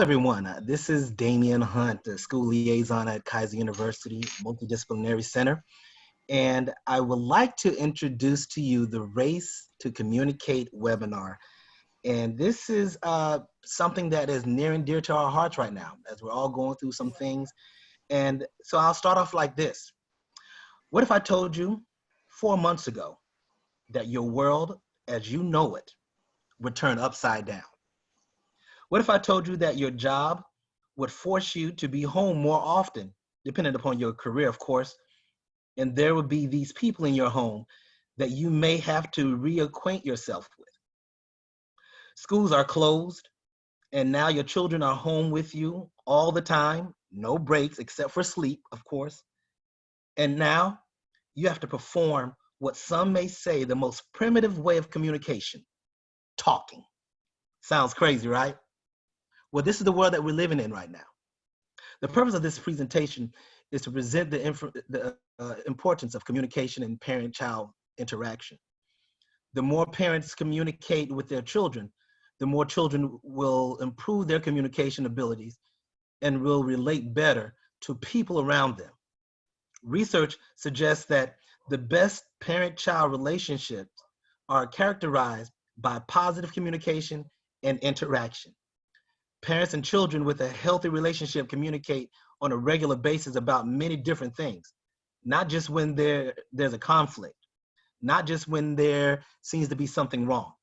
Everyone. This is Damien Hunt, the school liaison at Kaiser University Multidisciplinary Center. And I would like to introduce to you the Race to Communicate webinar. And this is something that is near and dear to our hearts right now, as we're all going through some things. And so I'll start off like this. What if I told you 4 months ago that your world, as you know it, would turn upside down? What if I told you that your job would force you to be home more often, depending upon your career, of course, and there would be these people in your home that you may have to reacquaint yourself with? Schools are closed, and now your children are home with you all the time, no breaks except for sleep, of course. And now you have to perform what some may say the most primitive way of communication, talking. Sounds crazy, right? Well, this is the world that we're living in right now. The purpose of this presentation is to present the importance of communication and parent-child interaction. The more parents communicate with their children, the more children will improve their communication abilities and will relate better to people around them. Research suggests that the best parent-child relationships are characterized by positive communication and interaction. Parents and children with a healthy relationship communicate on a regular basis about many different things, not just when there's a conflict, not just when there seems to be something wrong.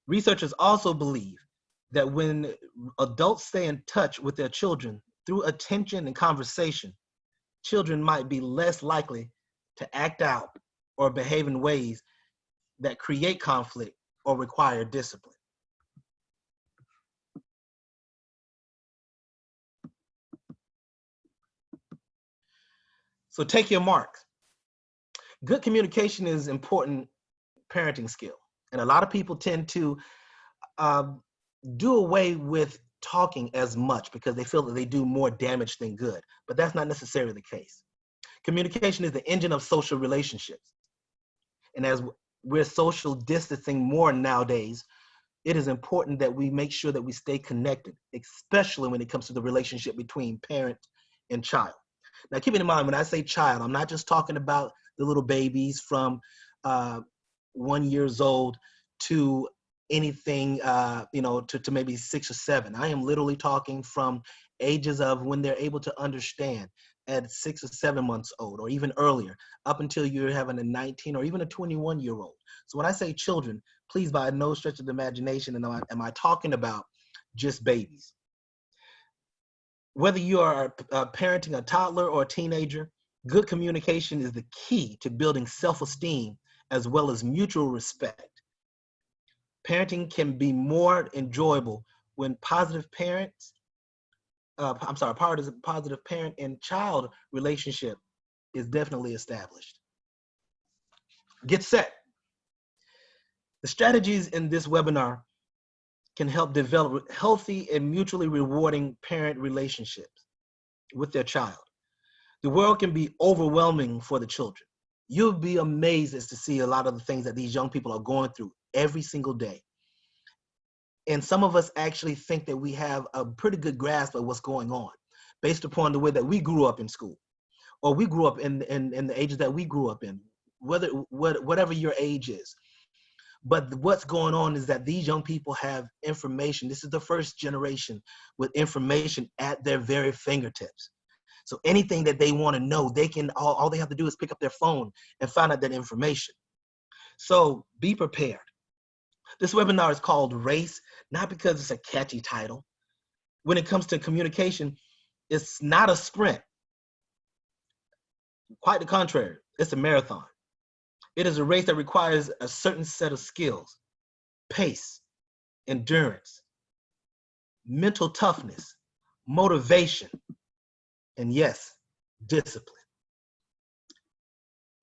Researchers also believe that when adults stay in touch with their children through attention and conversation, children might be less likely to act out or behave in ways that create conflict or require discipline. So take your marks. Good communication is an important parenting skill. And a lot of people tend to do away with talking as much because they feel that they do more damage than good. But that's not necessarily the case. Communication is the engine of social relationships. And as we're social distancing more nowadays, it is important that we make sure that we stay connected, especially when it comes to the relationship between parent and child. Now, keep in mind, when I say child, I'm not just talking about the little babies from 1 year old to anything, to maybe 6 or 7. I am literally talking from ages of when they're able to understand at 6 or 7 months old, or even earlier, up until you're having a 19 or even a 21-year-old. So when I say children, please, by no stretch of the imagination, am I talking about just babies. Whether you are parenting a toddler or a teenager, good communication is the key to building self-esteem as well as mutual respect. Parenting can be more enjoyable when positive parent and child relationship is definitely established. Get set. The strategies in this webinar can help develop healthy and mutually rewarding parent relationships with their child. The world can be overwhelming for the children. You'll be amazed as to see a lot of the things that these young people are going through every single day. And some of us actually think that we have a pretty good grasp of what's going on based upon the way that we grew up in school, or we grew up in the ages that we grew up in, whatever your age is. But what's going on is that these young people have information. This is the first generation with information at their very fingertips. So anything that they want to know, all they have to do is pick up their phone and find out that information. So be prepared. This webinar is called Race, not because it's a catchy title. When it comes to communication, it's not a sprint. Quite the contrary, it's a marathon. It is a race that requires a certain set of skills: pace, endurance, mental toughness, motivation, and yes, discipline.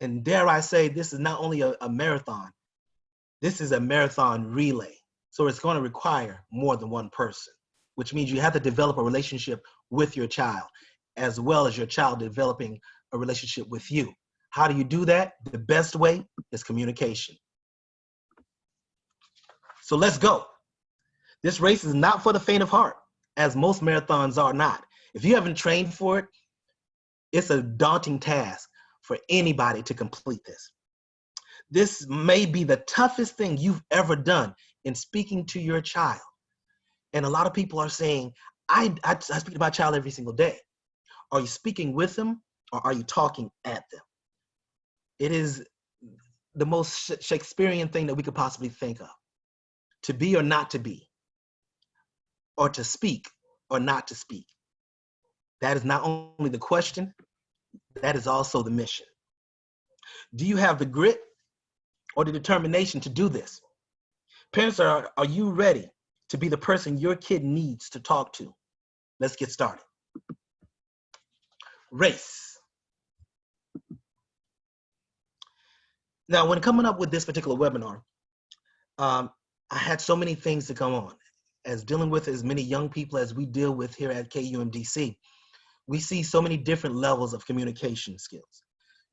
And dare I say, this is not only a marathon, this is a marathon relay. So it's going to require more than one person, which means you have to develop a relationship with your child, as well as your child developing a relationship with you. How do you do that? The best way is communication. So let's go. This race is not for the faint of heart. as most marathons are not. If you haven't trained for it, it's a daunting task for anybody to complete this. This may be the toughest thing you've ever done in speaking to your child. And a lot of people are saying, I speak to my child every single day. Are you speaking with them or are you talking at them? It is the most Shakespearean thing that we could possibly think of. To be or not to be, or to speak or not to speak. That is not only the question, that is also the mission. Do you have the grit or the determination to do this? Parents, are you ready to be the person your kid needs to talk to? Let's get started. Race. Now, when coming up with this particular webinar, I had so many things to come on. As dealing with as many young people as we deal with here at KUMDC, we see so many different levels of communication skills.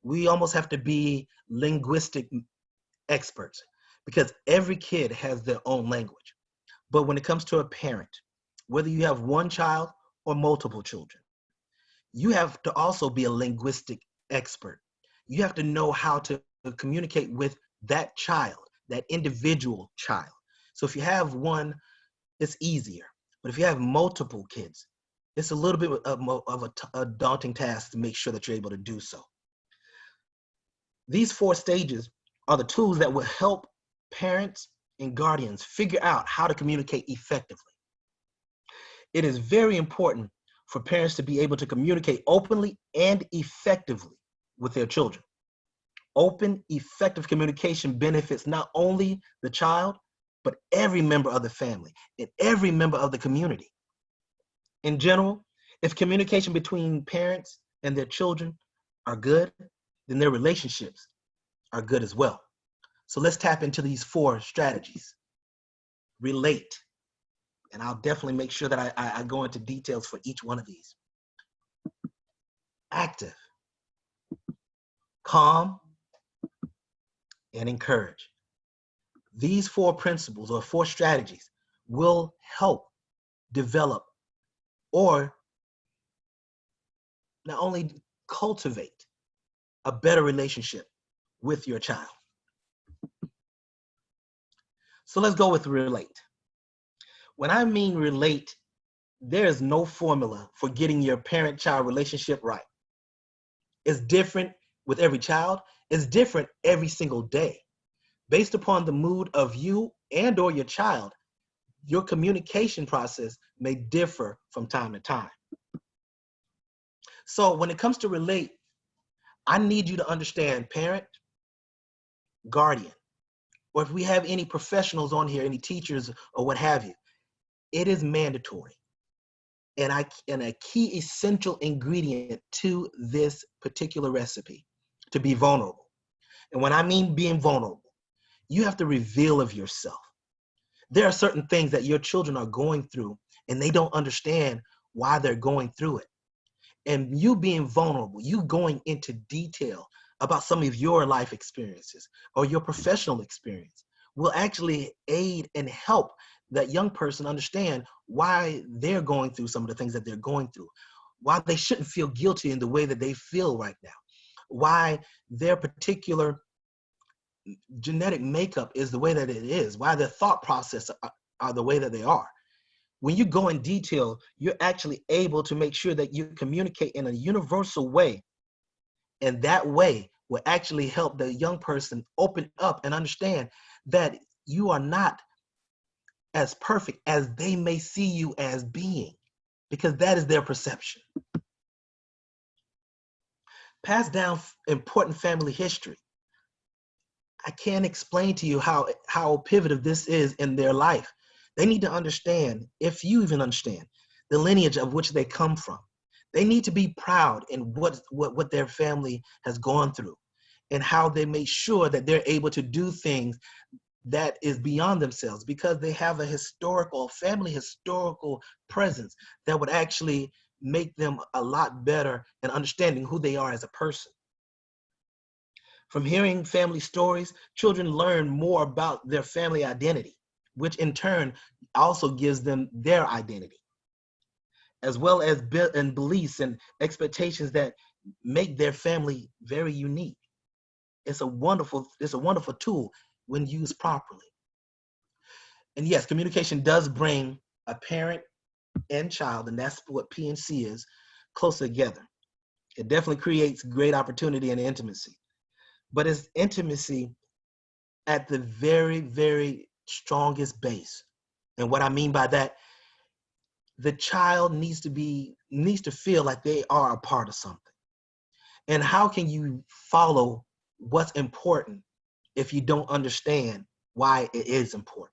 We almost have to be linguistic experts because every kid has their own language. But when it comes to a parent, whether you have one child or multiple children, you have to also be a linguistic expert. You have to know how to communicate with that child, that individual child. So if you have one, it's easier. But if you have multiple kids, it's a little bit of a daunting task to make sure that you're able to do so. These 4 stages are the tools that will help parents and guardians figure out how to communicate effectively. It is very important for parents to be able to communicate openly and effectively with their children. Open, effective communication benefits not only the child, but every member of the family and every member of the community. In general, if communication between parents and their children are good, then their relationships are good as well. So let's tap into these 4 strategies. Relate. And I'll definitely make sure that I go into details for each one of these. Active. Calm. And encourage. These 4 principles or 4 strategies will help develop or not only cultivate a better relationship with your child. So let's go with relate. When I mean relate, there is no formula for getting your parent-child relationship right. It's different with every child. It's different every single day. Based upon the mood of you and or your child, your communication process may differ from time to time. So when it comes to relate, I need you to understand parent, guardian, or if we have any professionals on here, any teachers or what have you, it is mandatory and a key essential ingredient to this particular recipe to be vulnerable. And when I mean being vulnerable, you have to reveal of yourself. There are certain things that your children are going through and they don't understand why they're going through it. And you being vulnerable, you going into detail about some of your life experiences or your professional experience will actually aid and help that young person understand why they're going through some of the things that they're going through, why they shouldn't feel guilty in the way that they feel right now, why their particular genetic makeup is the way that it is, why their thought process are the way that they are. When you go in detail, you're actually able to make sure that you communicate in a universal way. And that way will actually help the young person open up and understand that you are not as perfect as they may see you as being, because that is their perception. Pass down important family history. I can't explain to you how pivotal this is in their life. They need to understand, if you even understand, the lineage of which they come from. They need to be proud in what their family has gone through and how they make sure that they're able to do things that is beyond themselves because they have a family historical presence that would actually make them a lot better in understanding who they are as a person. From hearing family stories, children learn more about their family identity, which in turn also gives them their identity. as well as and beliefs and expectations that make their family very unique. It's a wonderful tool when used properly. And yes, communication does bring a parent and child, and that's what P&C is, closer together. It definitely creates great opportunity and intimacy, but it's intimacy at the very, very strongest base. And what I mean by that, the child needs to feel like they are a part of something. And how can you follow what's important if you don't understand why it is important?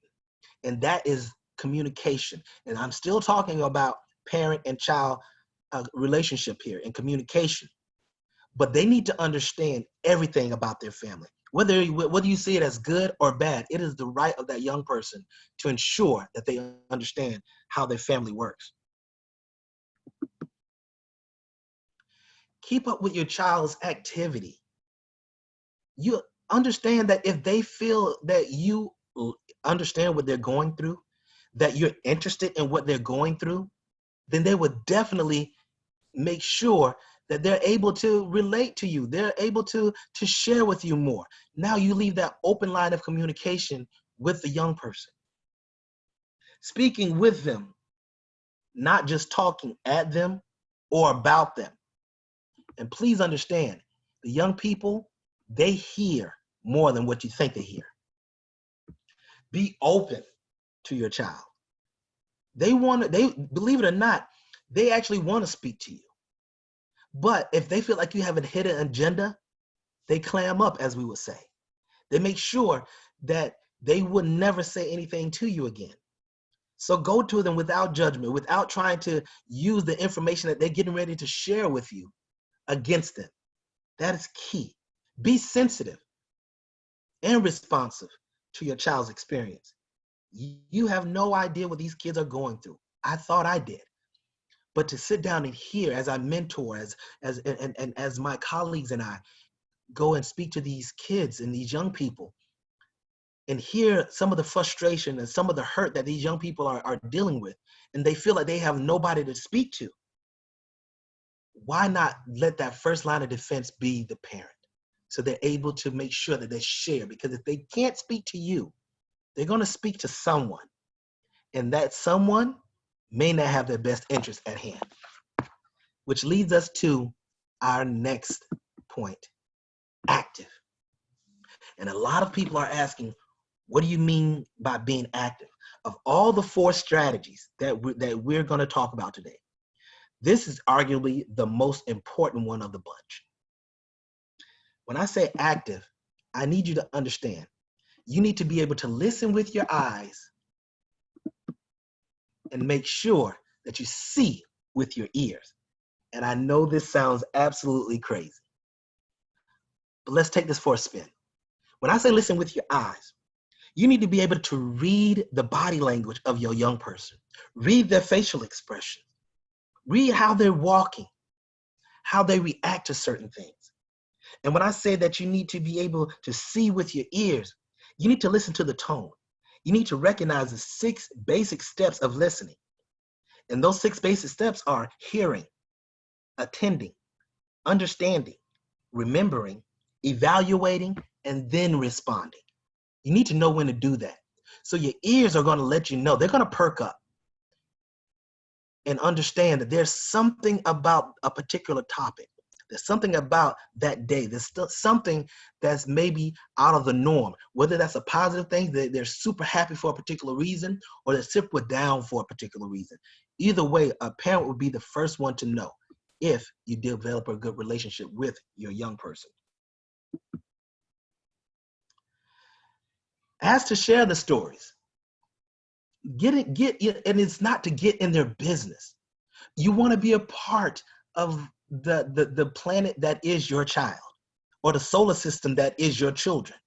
And that is communication. And I'm still talking about parent and child relationship here and communication. But they need to understand everything about their family. Whether you see it as good or bad, it is the right of that young person to ensure that they understand how their family works. Keep up with your child's activity. You understand that if they feel that you understand what they're going through, that you're interested in what they're going through, then they would definitely make sure that they're able to relate to you. They're able to share with you more. Now you leave that open line of communication with the young person. Speaking with them, not just talking at them or about them. And please understand, the young people, they hear more than what you think they hear. Be open to your child. They believe it or not, they actually want to speak to you. But if they feel like you have a hidden agenda, they clam up, as we would say. They make sure that they would never say anything to you again. So go to them without judgment, without trying to use the information that they're getting ready to share with you against them. That is key. Be sensitive and responsive to your child's experience. You have no idea what these kids are going through. I thought I did. But to sit down and hear, as I mentor, as my colleagues and I go and speak to these kids and these young people, and hear some of the frustration and some of the hurt that these young people are dealing with, and they feel like they have nobody to speak to, why not let that first line of defense be the parent? So they're able to make sure that they share, because if they can't speak to you, they're going to speak to someone, and that someone may not have their best interest at hand. Which leads us to our next point, active. And a lot of people are asking, what do you mean by being active? Of all the 4 strategies that we're going to talk about today, this is arguably the most important one of the bunch. When I say active, I need you to understand, you need to be able to listen with your eyes and make sure that you see with your ears. And I know this sounds absolutely crazy, but let's take this for a spin. When I say listen with your eyes, you need to be able to read the body language of your young person, read their facial expressions, read how they're walking, how they react to certain things. And when I say that you need to be able to see with your ears, you need to listen to the tone. You need to recognize the 6 basic steps of listening. And those 6 basic steps are hearing, attending, understanding, remembering, evaluating, and then responding. You need to know when to do that. So your ears are going to let you know, they're going to perk up and understand that there's something about a particular topic. There's something about that day. There's still something that's maybe out of the norm, whether that's a positive thing, they're super happy for a particular reason, or they're super down for a particular reason. Either way, a parent would be the first one to know if you develop a good relationship with your young person. As to share the stories, and it's not to get in their business. You want to be a part of the planet that is your child, or the solar system that is your children.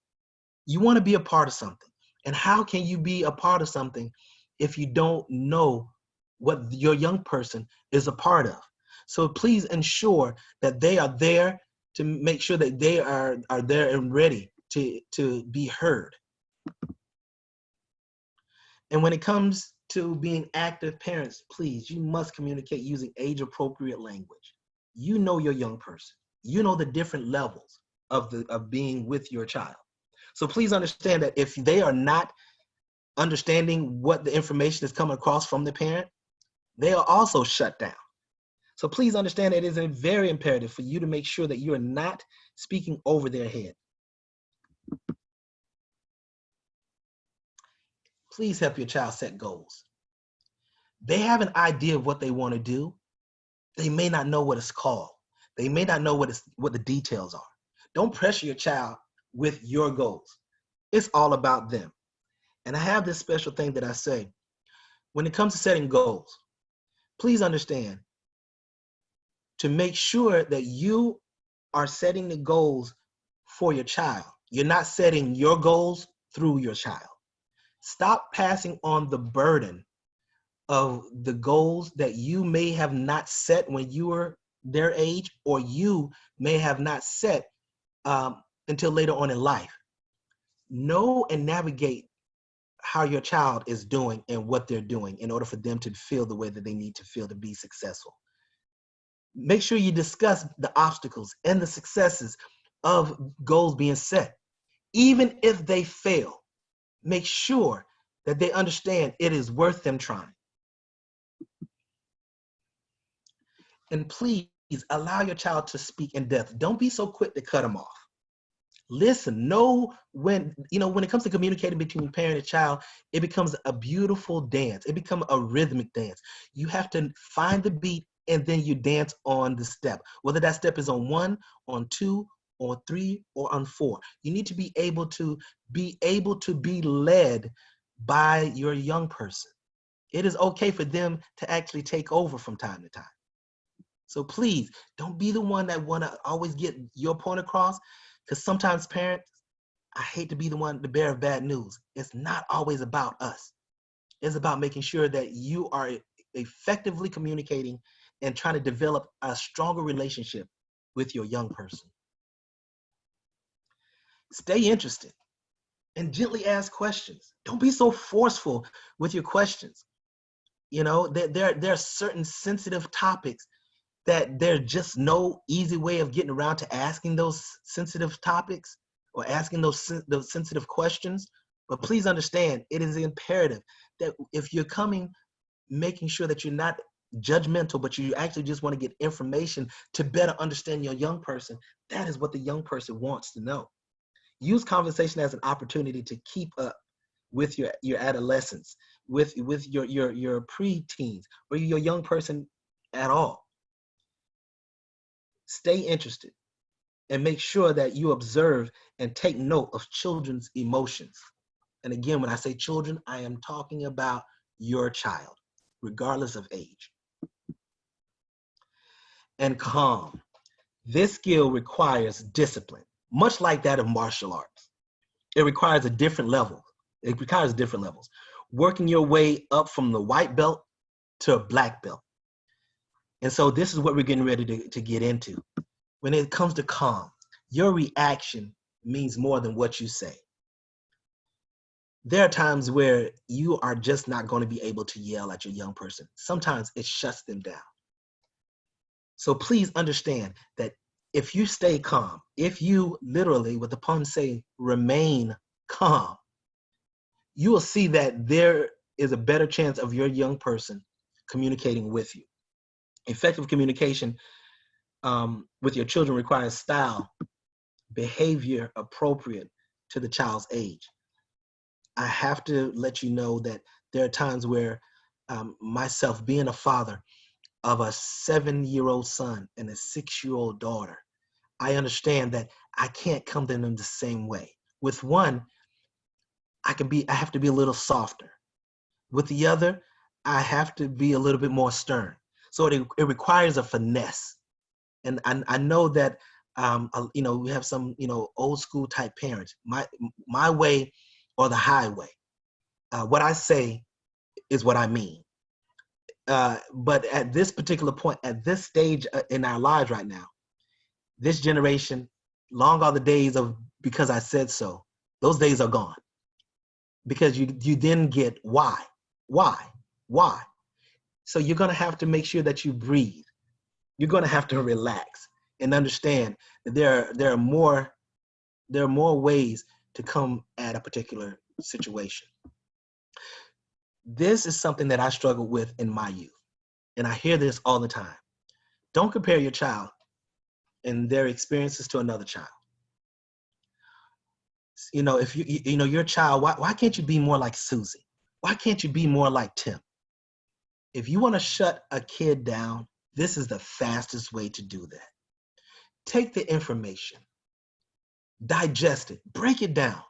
You want to be a part of something. And how can you be a part of something if you don't know what your young person is a part of? So please ensure that they are there to make sure that they are there and ready to be heard. And when it comes to being active parents, please, you must communicate using age-appropriate language. You know your young person. You know the different levels of being with your child. So please understand that if they are not understanding what the information is coming across from the parent, they are also shut down. So please understand that it is very imperative for you to make sure that you are not speaking over their head. Please help your child set goals. They have an idea of what they want to do. They may not know what it's called. They may not know what the details are. Don't pressure your child with your goals. It's all about them. And I have this special thing that I say, when it comes to setting goals, please understand to make sure that you are setting the goals for your child. You're not setting your goals through your child. Stop passing on the burden of the goals that you may have not set when you were their age, or you may have not set until later on in life. Know and navigate how your child is doing and what they're doing in order for them to feel the way that they need to feel to be successful. Make sure you discuss the obstacles and the successes of goals being set. Even if they fail, make sure that they understand it is worth them trying. And please allow your child to speak in depth. Don't be so quick to cut them off. Listen, know when it comes to communicating between parent and child, it becomes a beautiful dance. It becomes a rhythmic dance. You have to find the beat and then you dance on the step. Whether that step is on 1, on 2, on 3, or on 4. You need to be able to be led by your young person. It is okay for them to actually take over from time to time. So please don't be the one that want to always get your point across, because sometimes parents, I hate to be the one, the bearer of bad news. It's not always about us. It's about making sure that you are effectively communicating and trying to develop a stronger relationship with your young person. Stay interested and gently ask questions. Don't be so forceful with your questions. There are certain sensitive topics that there's just no easy way of getting around to asking those sensitive topics or asking those sensitive questions. But please understand, it is imperative that if you're coming, making sure that you're not judgmental, but you actually just want to get information to better understand your young person, that is what the young person wants to know. Use conversation as an opportunity to keep up with your adolescents, with your preteens, or your young person at all. Stay interested and make sure that you observe and take note of children's emotions. And again, when I say children, I am talking about your child, regardless of age. And calm. This skill requires discipline, much like that of martial arts. It requires a different level. It requires different levels. Working your way up from the white belt to a black belt. And so this is what we're getting ready to get into. When it comes to calm, your reaction means more than what you say. There are times where you are just not going to be able to yell at your young person. Sometimes it shuts them down. So please understand that if you stay calm, if you literally, what the poem say, remain calm, you will see that there is a better chance of your young person communicating with you. Effective communication with your children requires style, behavior appropriate to the child's age. I have to let you know that there are times where myself, being a father of a 7-year-old son and a 6-year-old daughter, I understand that I can't come to them the same way. With one, I have to be a little softer. With the other, I have to be a little bit more stern. So it requires a finesse. And I know that, we have some, old school type parents. My way or the highway. What I say is what I mean. But at this particular point, at this stage in our lives right now, this generation, long are the days of because I said so. Those days are gone. Because you then get why. Why? Why? So you're going to have to make sure that you breathe. You're going to have to relax and understand that there are more ways to come at a particular situation. This is something that I struggled with in my youth, and I hear this all the time. Don't compare your child and their experiences to another child. You know, if you know your child, why can't you be more like Susie? Why can't you be more like Tim? If you want to shut a kid down, this is the fastest way to do that. Take the information, digest it, break it down.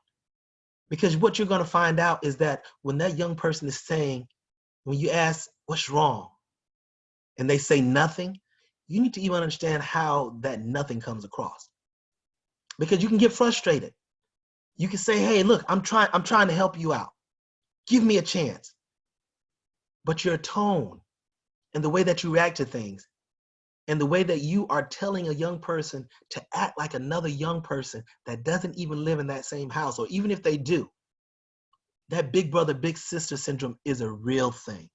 Because what you're going to find out is that when that young person is saying, when you ask, what's wrong? And they say nothing, you need to even understand how that nothing comes across. Because you can get frustrated. You can say, hey, look, I'm trying to help you out. Give me a chance. But your tone and the way that you react to things and the way that you are telling a young person to act like another young person that doesn't even live in that same house, or even if they do, that big brother, big sister syndrome is a real thing.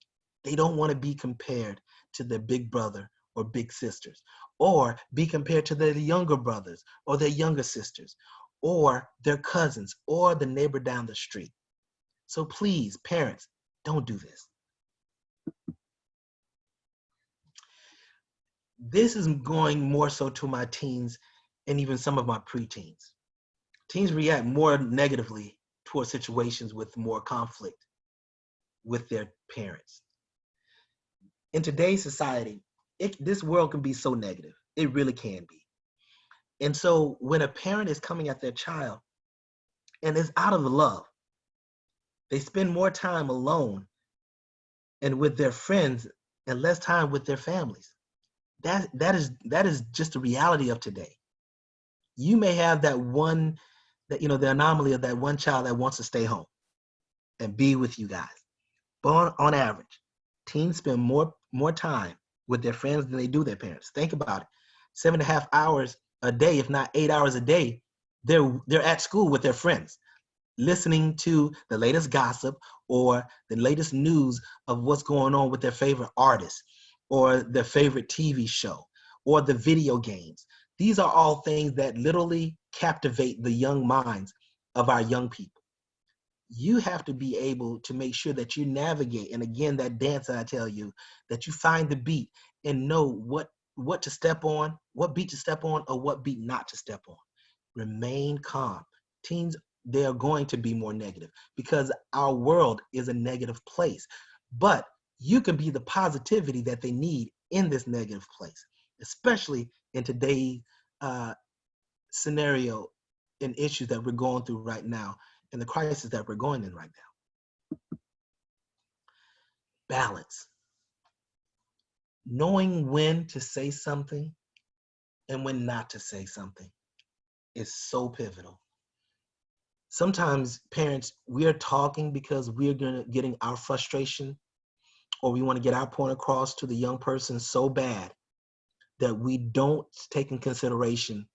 They don't want to be compared to their big brother or big sisters, or be compared to their younger brothers or their younger sisters, or their cousins, or the neighbor down the street. So please, parents, don't do this. This is going more so to my teens and even some of my preteens. Teens react more negatively towards situations with more conflict with their parents. In today's society, this world can be so negative. It really can be. And so when a parent is coming at their child and it's out of love, they spend more time alone and with their friends and less time with their families. That is just the reality of today. You may have that one, that the anomaly of that one child that wants to stay home and be with you guys. But on average, teens spend more time with their friends than they do their parents. Think about it. 7.5 hours a day, if not 8 hours a day, they're at school with their friends, listening to the latest gossip or the latest news of what's going on with their favorite artist or their favorite TV show or the video games. These are all things that literally captivate the young minds of our young people. You have to be able to make sure that you navigate, and again, that dance that I tell you, that you find the beat and know what to step on, what beat to step on, or what beat not to step on. Remain calm. Teens, they are going to be more negative because our world is a negative place. But you can be the positivity that they need in this negative place, especially in today's scenario and issues that we're going through right now and the crisis that we're going in right now. Balance. Knowing when to say something and when not to say something is so pivotal. Sometimes parents, we're talking because we're getting our frustration or we want to get our point across to the young person so bad that we don't take in consideration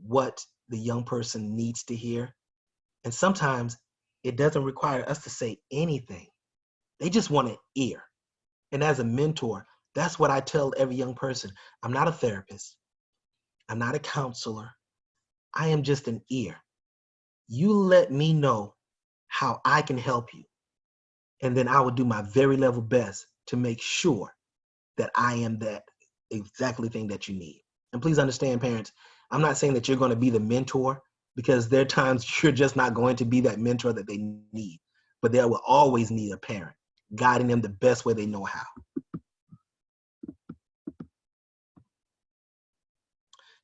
what the young person needs to hear. And sometimes it doesn't require us to say anything. They just want an ear. And as a mentor, that's what I tell every young person. I'm not a therapist. I'm not a counselor. I am just an ear. You let me know how I can help you. And then I will do my very level best to make sure that I am that exactly thing that you need. And please understand, parents, I'm not saying that you're going to be the mentor, because there are times you're just not going to be that mentor that they need. But they will always need a parent guiding them the best way they know how.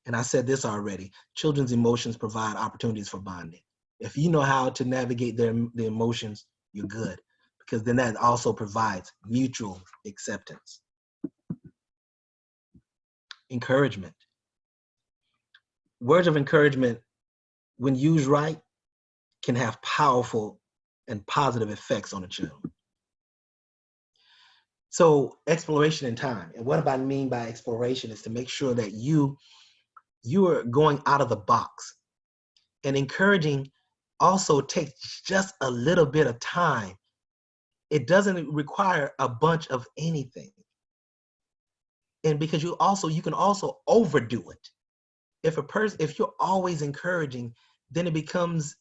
And I said this already, children's emotions provide opportunities for bonding. If you know how to navigate their emotions, you're good, because then that also provides mutual acceptance. Encouragement. Words of encouragement, when used right, can have powerful and positive effects on a child. So exploration in time. And what I mean by exploration is to make sure that you are going out of the box. And encouraging also takes just a little bit of time It doesn't require a bunch of anything. And because you can also overdo it. If you're always encouraging, then it becomes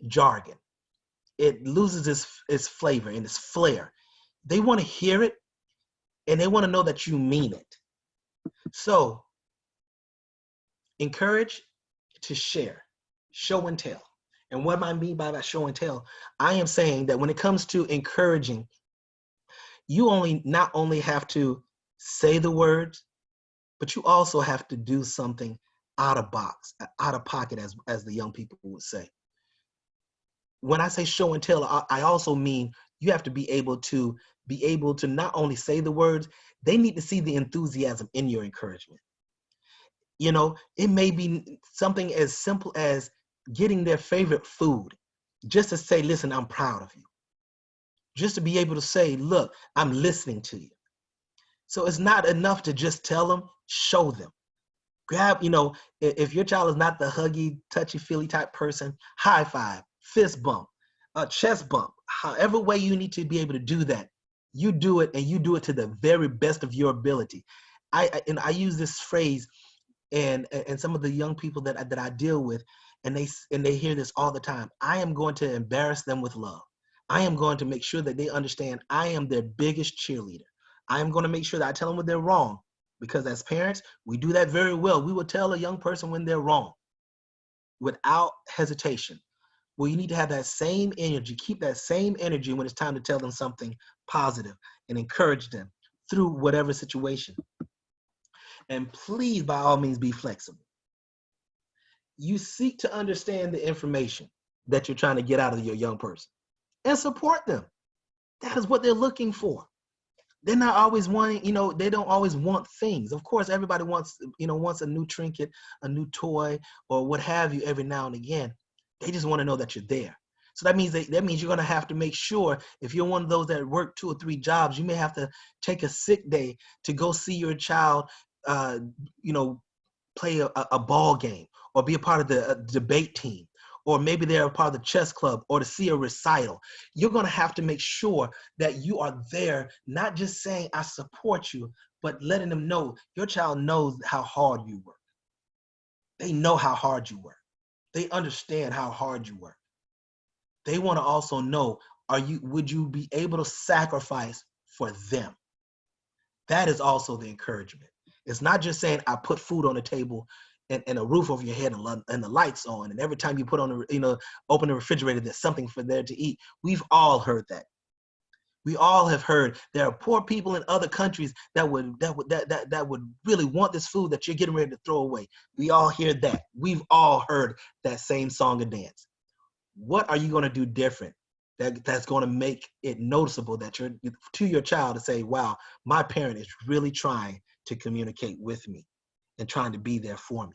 jargon. It loses its flavor and its flair. They want to hear it, and they want to know that you mean it. So encourage to share, show and tell. And what I mean by that show and tell, I am saying that when it comes to encouraging, you not only have to say the words, but you also have to do something out of box, out of pocket, as the young people would say. When I say show and tell, I also mean you have to be able to not only say the words, they need to see the enthusiasm in your encouragement. You know, it may be something as simple as getting their favorite food, just to say, listen, I'm proud of you. Just to be able to say, look, I'm listening to you. So it's not enough to just tell them, show them. Grab, if your child is not the huggy, touchy-feely type person, high five, fist bump, a chest bump, however way you need to be able to do that, you do it, and you do it to the very best of your ability. I use this phrase, and some of the young people that I deal with, and they hear this all the time. I am going to embarrass them with love. I am going to make sure that they understand I am their biggest cheerleader. I am going to make sure that I tell them when they're wrong, because as parents, we do that very well. We will tell a young person when they're wrong without hesitation. Well, you need to have that same energy, keep that same energy when it's time to tell them something positive and encourage them through whatever situation. And please, by all means, be flexible. You seek to understand the information that you're trying to get out of your young person and support them. That is what they're looking for. They're not always wanting, they don't always want things. Of course, everybody wants a new trinket, a new toy, or what have you every now and again. They just want to know that you're there. So that means you're going to have to make sure, if you're one of those that work 2 or 3 jobs, you may have to take a sick day to go see your child, play a ball game, or be a part of the debate team, or maybe they're a part of the chess club, or to see a recital. You're going to have to make sure that you are there, not just saying, I support you, but letting them know your child knows how hard you work. They know how hard you work. They understand how hard you work. They want to also know, would you be able to sacrifice for them? That is also the encouragement. It's not just saying, I put food on the table and a roof over your head and the lights on, and every time you put on open the refrigerator, there's something for there to eat. We've all heard that. We all have heard there are poor people in other countries that would really want this food that you're getting ready to throw away. We all hear that. We've all heard that same song and dance. What are you going to do different that's going to make it noticeable that to your child to say, wow, my parent is really trying to communicate with me and trying to be there for me?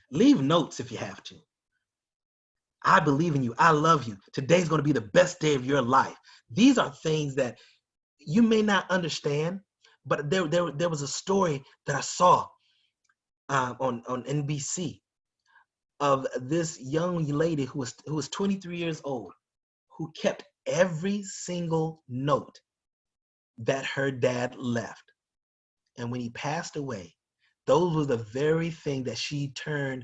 Leave notes if you have to. I believe in you. I love you. Today's going to be the best day of your life. These are things that you may not understand, but there was a story that I saw on NBC of this young lady who was 23 years old, who kept every single note that her dad left. And when he passed away, those were the very thing that she turned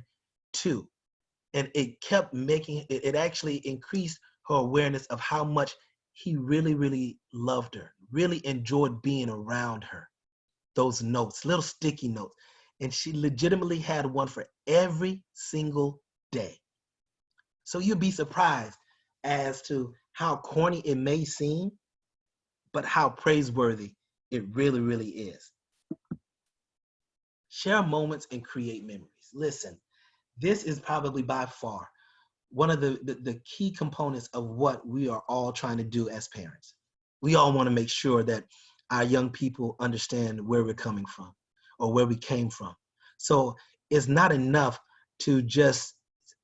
to. And it kept it actually increased her awareness of how much he really, really loved her, really enjoyed being around her. Those notes, little sticky notes. And she legitimately had one for every single day. So you'd be surprised as to how corny it may seem, but how praiseworthy it really, really is. Share moments and create memories. Listen, this is probably by far one of the key components of what we are all trying to do as parents. We all want to make sure that our young people understand where we're coming from or where we came from. So it's not enough to just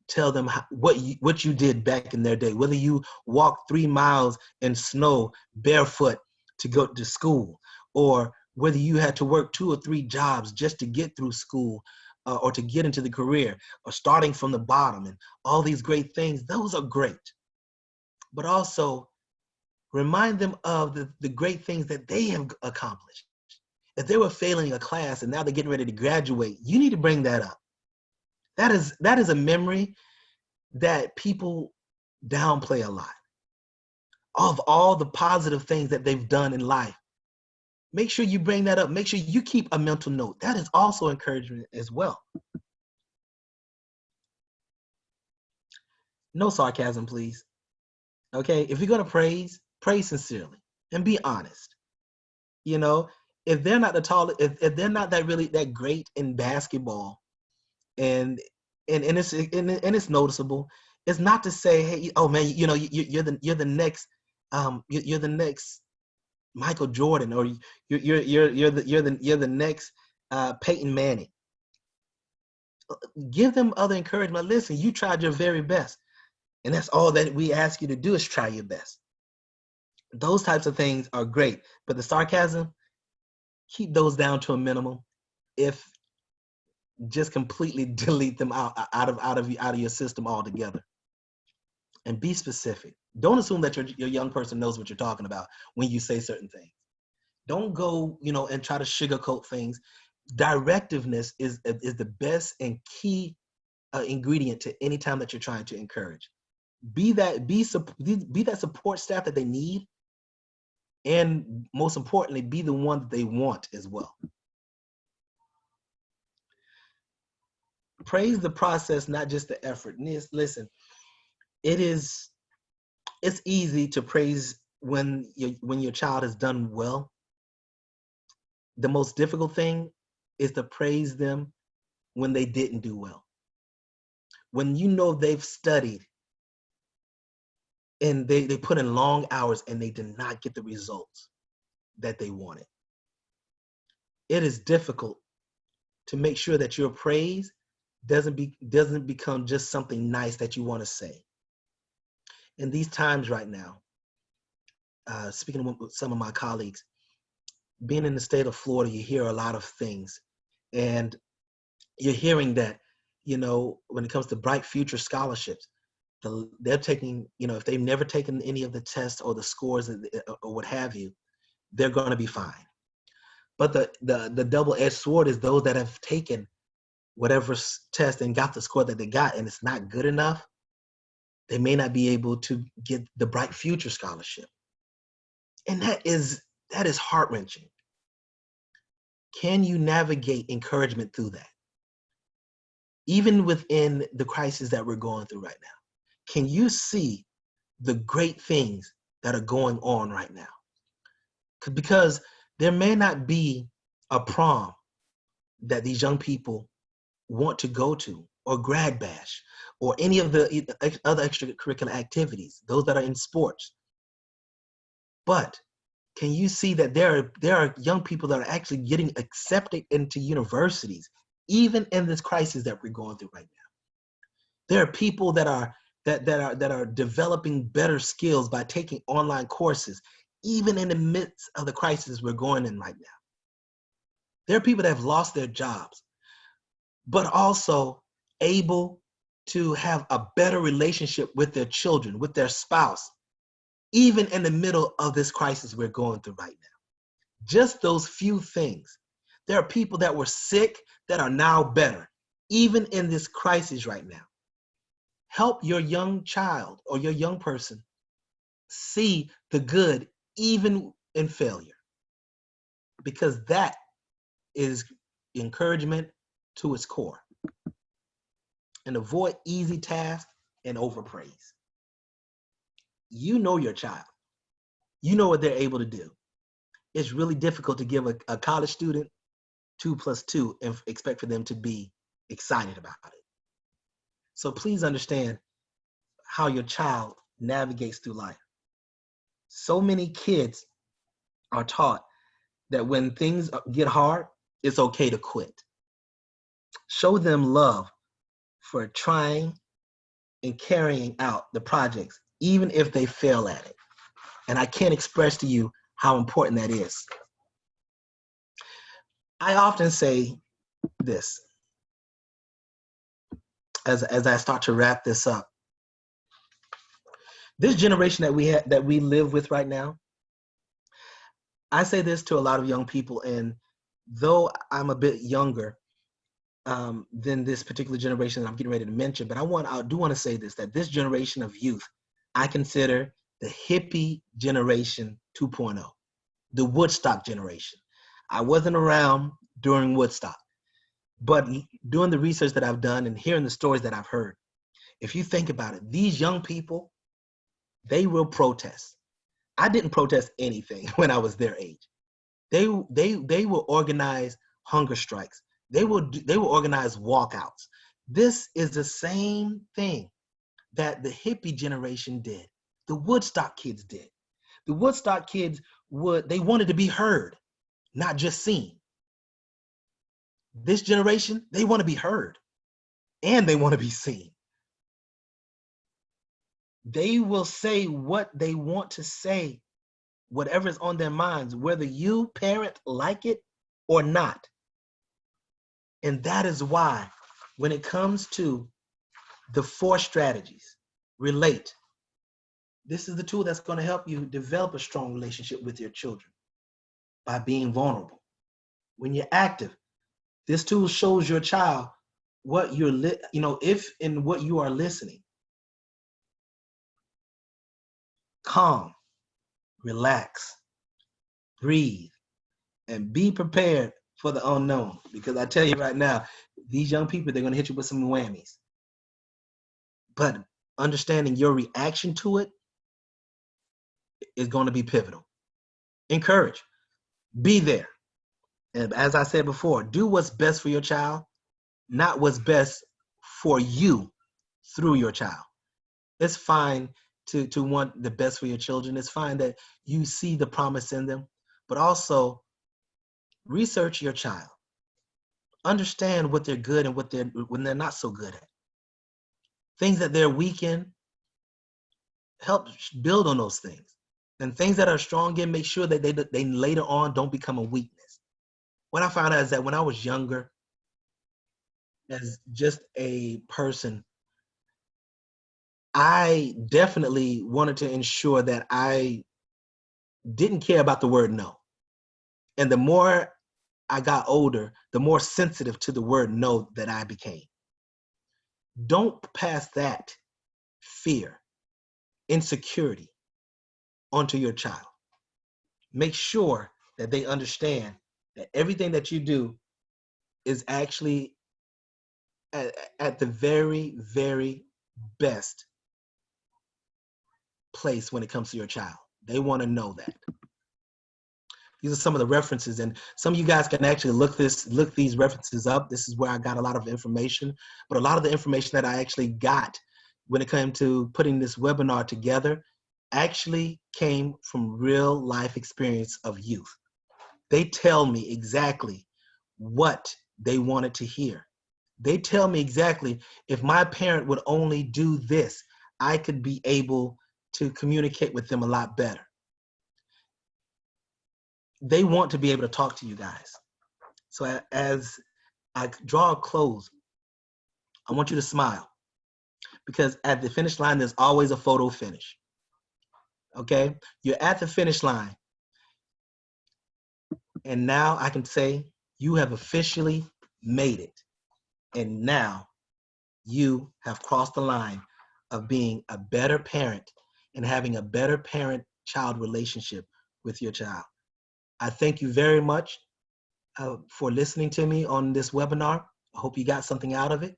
tell them what you did back in their day, whether you walked 3 miles in snow barefoot to go to school, or whether you had to work 2 or 3 jobs just to get through school, or to get into the career, or starting from the bottom, and all these great things. Those are great. but also remind them of the great things that they have accomplished. If they were failing a class and now they're getting ready to graduate, you need to bring that up. That is a memory that people downplay a lot, of all the positive things that they've done in life. Make sure you bring that up. Make sure you keep a mental note. That is also encouragement as well. No sarcasm, please. Okay, if you're gonna praise, praise sincerely and be honest. You know, if they're not the tallest, if they're not that really that great in basketball, and it's noticeable. It's not to say, hey, oh man, you know, you're the next, you're the next Michael Jordan, or you're the next Peyton Manning. Give them other encouragement. Listen, you tried your very best, and that's all that we ask you to do is try your best. Those types of things are great, but the sarcasm, keep those down to a minimum. If just completely delete them out of your system altogether, and be specific. Don't assume that your young person knows what you're talking about when you say certain things. Don't go, you know, and try to sugarcoat things. Directiveness is the best and key ingredient to any time that you're trying to encourage. Be that support staff that they need, and most importantly, be the one that they want as well. Praise the process, not just the effort. Listen, it's easy to praise when your child has done well. The most difficult thing is to praise them when they didn't do well. When you know they've studied and they put in long hours and they did not get the results that they wanted. It is difficult to make sure that your praise doesn't become just something nice that you want to say. In these times right now, speaking with some of my colleagues, being in the state of Florida, you hear a lot of things, and you're hearing that, you know, when it comes to bright future scholarships, they're taking, you know, if they've never taken any of the tests or the scores or what have you, they're going to be fine. But the double-edged sword is those that have taken whatever test and got the score that they got, and it's not good enough, they may not be able to get the bright future scholarship. And that is heart-wrenching. Can you navigate encouragement through that? Even within the crisis that we're going through right now, can you see the great things that are going on right now? Because there may not be a prom that these young people want to go to, or grad bash, or any of the other extracurricular activities, those that are in sports. But can you see that there are young people that are actually getting accepted into universities, even in this crisis that we're going through right now? There are people that are developing better skills by taking online courses, even in the midst of the crisis we're going in right now. There are people that have lost their jobs, but also able to have a better relationship with their children, with their spouse, even in the middle of this crisis we're going through right now. Just those few things. There are people that were sick that are now better, even in this crisis right now. Help your young child or your young person see the good even in failure, because that is encouragement to its core. And avoid easy tasks and overpraise. You know your child. You know what they're able to do. It's really difficult to give a college student 2 + 2 and expect for them to be excited about it. So please understand how your child navigates through life. So many kids are taught that when things get hard, it's okay to quit. Show them love for trying and carrying out the projects, even if they fail at it. And I can't express to you how important that is. I often say this as I start to wrap this up. This generation that we live with right now, I say this to a lot of young people, and though I'm a bit younger than this particular generation that I'm getting ready to mention, but I do want to say this, that this generation of youth, I consider the hippie generation 2.0, the Woodstock generation. I wasn't around during Woodstock, but doing the research that I've done and hearing the stories that I've heard, if you think about it, these young people, they will protest. I didn't protest anything when I was their age. They will organize hunger strikes. They will organize walkouts. This is the same thing that the hippie generation did. The Woodstock kids did. The Woodstock kids they wanted to be heard, not just seen. This generation, they want to be heard and they want to be seen. They will say what they want to say, whatever is on their minds, whether you, parent, like it or not. And that is why, when it comes to the 4 strategies, relate. This is the tool that's going to help you develop a strong relationship with your children by being vulnerable. When you're active, this tool shows your child what you're, if and what you are listening. Calm, relax, breathe, and be prepared for the unknown. Because I tell you right now, these young people, they're going to hit you with some whammies. But understanding your reaction to it is going to be pivotal. Encourage, be there. And as I said before, do what's best for your child, not what's best for you through your child. It's fine to want the best for your children. It's fine that you see the promise in them, but also research your child. Understand what they're good and when they're not so good at. Things that they're weak in, help build on those things. And things that are strong in, make sure that they later on don't become a weakness. What I found out is that when I was younger, as just a person, I definitely wanted to ensure that I didn't care about the word no. And the more I got older, the more sensitive to the word no that I became. Don't pass that fear, insecurity onto your child. Make sure that they understand that everything that you do is actually at the very, very best place when it comes to your child. They want to know that. These are some of the references, and some of you guys can actually look these references up. This is where I got a lot of information, but a lot of the information that I actually got when it came to putting this webinar together actually came from real life experience of youth. They tell me exactly what they wanted to hear. They tell me exactly, if my parent would only do this, I could be able to communicate with them a lot better. They want to be able to talk to you guys. So as I draw a close, I want you to smile, because at the finish line, there's always a photo finish. Okay? You're at the finish line. And now I can say you have officially made it. And now you have crossed the line of being a better parent and having a better parent-child relationship with your child. I thank you very much for listening to me on this webinar. I hope you got something out of it.